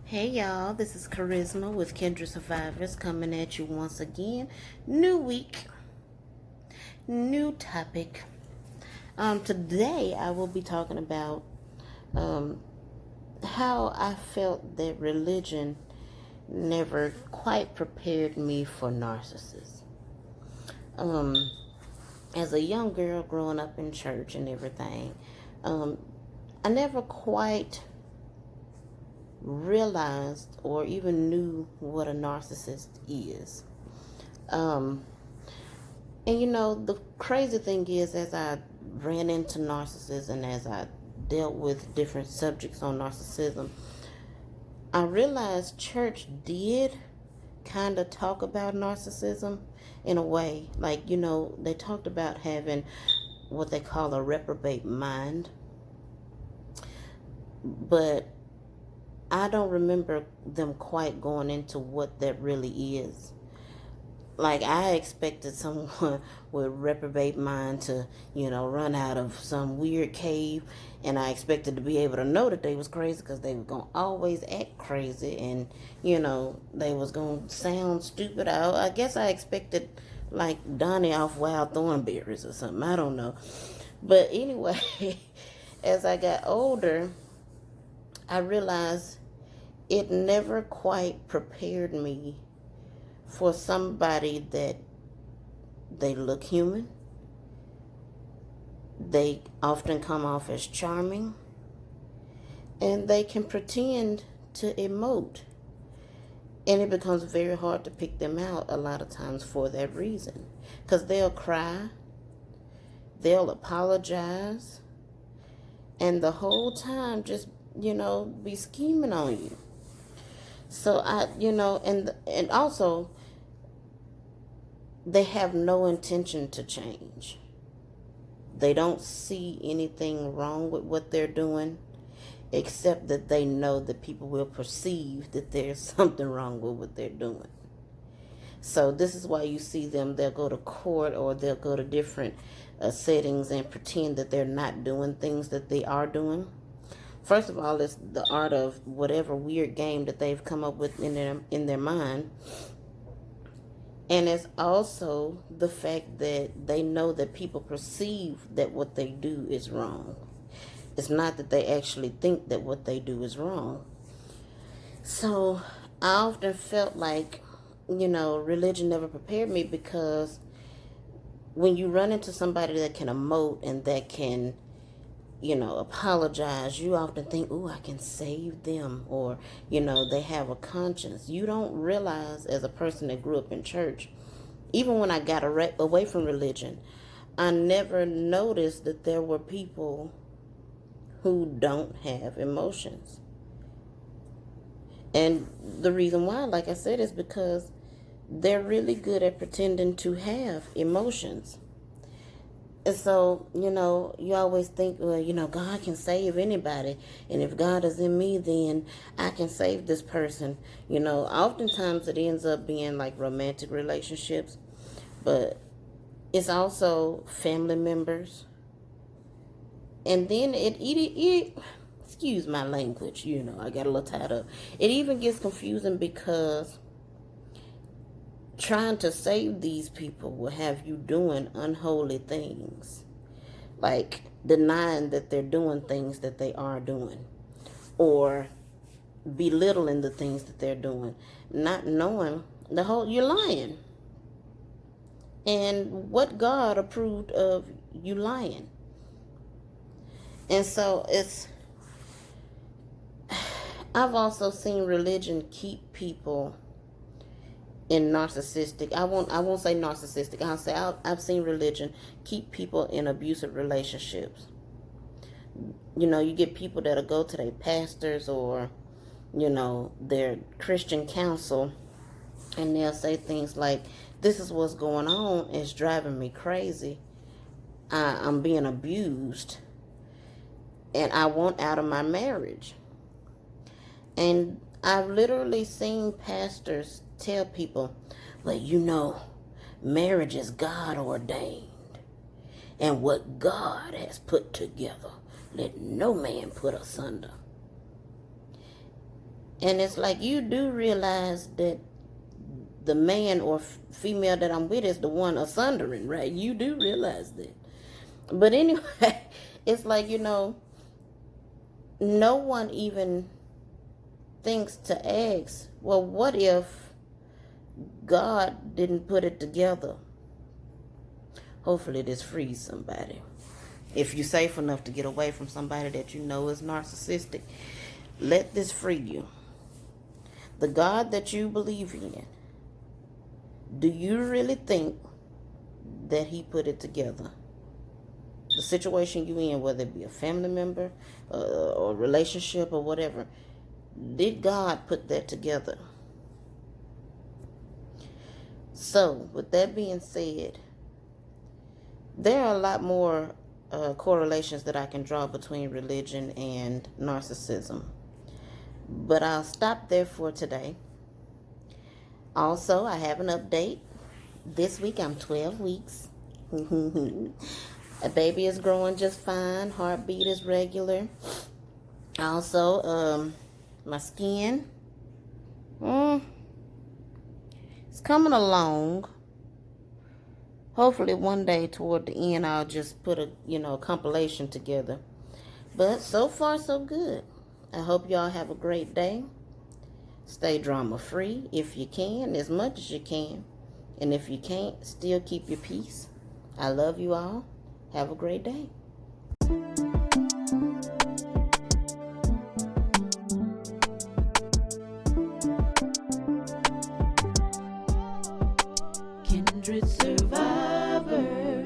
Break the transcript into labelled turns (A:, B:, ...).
A: Hey y'all, this is Charisma with Kendra Survivors coming at you once again. New week, new topic. Today I will be talking about um, how I felt that religion never quite prepared me for narcissists. Um, as a young girl growing up in church and everything, um, I never quite realized or even knew what a narcissist is. Um, and the crazy thing is, as I ran into narcissism, as I dealt with different subjects on narcissism, I realized church did kind of talk about narcissism in a way. Like, they talked about having what they call a reprobate mind, but I don't remember them quite going into what that really is. Like, I expected someone with reprobate mind to, run out of some weird cave, and I expected to be able to know that they was crazy because they were gonna always act crazy, and they was gonna sound stupid. I guess I expected like Donnie off Wild Thornberries or something. I don't know, but anyway, as I got older, I realized it never quite prepared me for somebody that they look human. They often come off as charming, and they can pretend to emote. And it becomes very hard to pick them out a lot of times for that reason. Because they'll cry, they'll apologize, and the whole time just, be scheming on you. So and also they have no intention to change. They don't see anything wrong with what they're doing, except that they know that people will perceive that there's something wrong with what they're doing. So this is why you see them, they'll go to court or they'll go to different settings and pretend that they're not doing things that they are doing. First of all, it's the art of whatever weird game that they've come up with in their mind. And it's also the fact that they know that people perceive that what they do is wrong. It's not that they actually think that what they do is wrong. So I often felt like, religion never prepared me, because when you run into somebody that can emote and that can, apologize, you often think, "Ooh, I can save them," or, they have a conscience. You don't realize, as a person that grew up in church, even when I got away from religion, I never noticed that there were people who don't have emotions. And the reason why, like I said, is because they're really good at pretending to have emotions. And so, you always think, well, God can save anybody. And if God is in me, then I can save this person. Oftentimes it ends up being like romantic relationships, but it's also family members. And then it excuse my language, I got a little tied up. It even gets confusing because trying to save these people will have you doing unholy things, like denying that they're doing things that they are doing, or belittling the things that they're doing, not knowing you're lying, and what God approved of you lying. And so I've also seen religion keep people in narcissistic. I won't say narcissistic. I'll say I've seen religion keep people in abusive relationships. You get people that'll go to their pastors or their Christian counsel, and they'll say things like, "This is what's going on. It's driving me crazy. I'm being abused, and I want out of my marriage." And I've literally seen pastors tell people, "Well, marriage is God ordained. And what God has put together, let no man put asunder." And it's like, you do realize that the man or female that I'm with is the one asundering, right? You do realize that. But anyway, it's like, no one even thinks to ask, well, what if God didn't put it together? Hopefully this frees somebody. If you're safe enough to get away from somebody that you know is narcissistic, let this free you. The God that you believe in, do you really think that he put it together? The situation you in, whether it be a family member or a relationship or whatever, did God put that together? So, with that being said, there are a lot more correlations that I can draw between religion and narcissism. But I'll stop there for today. Also, I have an update. This week I'm 12 weeks. A baby is growing just fine. Heartbeat is regular. Also, my skin, it's coming along. Hopefully one day toward the end I'll just put a compilation together. But so far so good. I hope y'all have a great day. Stay drama free if you can, as much as you can. And if you can't, still keep your peace. I love you all. Have a great day. Kindred survivor.